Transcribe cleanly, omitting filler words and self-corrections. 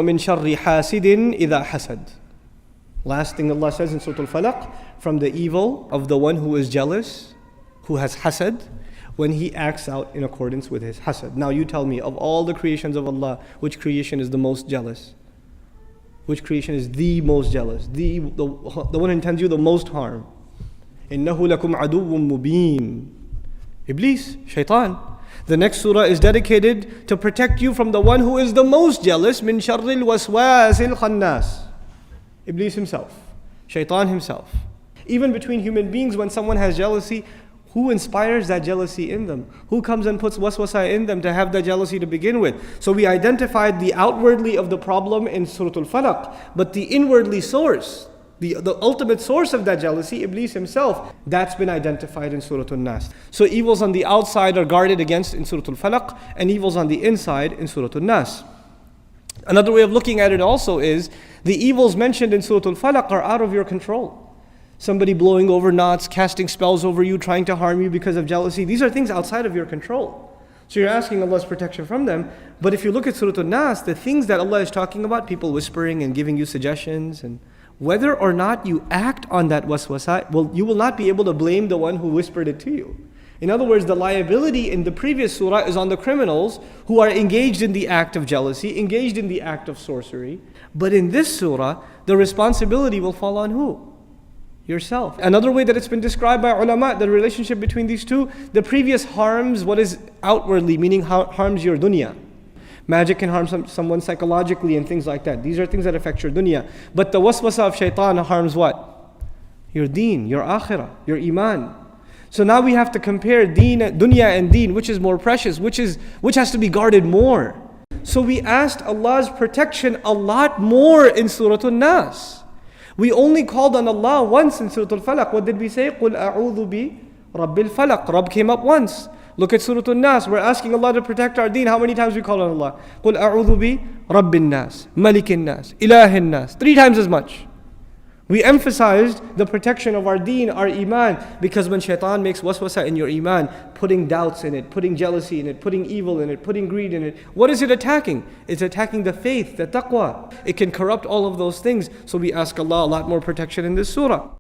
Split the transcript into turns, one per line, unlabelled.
وَمِن شَرِّ حَاسِدٍ إِذَا حَسَدٍ. Last thing Allah says in Surah Falak, from the evil of the one who is jealous, who has hasad, when he acts out in accordance with his hasad. Now you tell me, of all the creations of Allah, which creation is the most jealous? Which creation is the most jealous? The one who intends you the most harm. إِنَّهُ لَكُمْ عَدُوٌّ مُبِينٌ. Iblis, shaitan. The next surah is dedicated to protect you from the one who is the most jealous, min sharril waswasil khannas. Iblis himself, shaitan himself. Even between human beings, when someone has jealousy, who inspires that jealousy in them? Who comes and puts waswasa in them to have that jealousy to begin with? So we identified the outwardly of the problem in Surah Falak, but the inwardly source, the ultimate source of that jealousy, Iblis himself, that's been identified in Surah Nas. So evils on the outside are guarded against in Surah Falak, and evils on the inside in Surah Nas. Another way of looking at it also is, the evils mentioned in Surah Falak are out of your control. Somebody blowing over knots, casting spells over you, trying to harm you because of jealousy. These are things outside of your control. So you're asking Allah's protection from them. But if you look at Surah Nas, the things that Allah is talking about, people whispering and giving you suggestions, and whether or not you act on that waswasa, well, you will not be able to blame the one who whispered it to you. In other words, the liability in the previous surah is on the criminals who are engaged in the act of jealousy, engaged in the act of sorcery. But in this surah, the responsibility will fall on who? Yourself. Another way that it's been described by ulama, the relationship between these two, the previous harms what is outwardly, meaning harms your dunya. Magic can harm someone psychologically and things like that. These are things that affect your dunya. But the waswasa of shaitan harms what? Your deen, your akhirah, your iman. So now we have to compare dunya and deen, which is more precious, which has to be guarded more. So we asked Allah's protection a lot more in Surah Nas. We only called on Allah once in Surah Falak. What did we say? قُلْ أَعُوذُ بِرَبِّ الْفَلَقِ. Rabb came up once. Look at Surah Nas. We're asking Allah to protect our deen. How many times we call on Allah? قُلْ أَعُوذُ بِرَبِّ النَّاسِ مَلِكِ النَّاسِ إِلَهِ النَّاسِ. 3 times as much. We emphasized the protection of our deen, our iman, because when shaitan makes waswasa in your iman, putting doubts in it, putting jealousy in it, putting evil in it, putting greed in it, what is it attacking? It's attacking the faith, the taqwa. It can corrupt all of those things. So we ask Allah a lot more protection in this surah.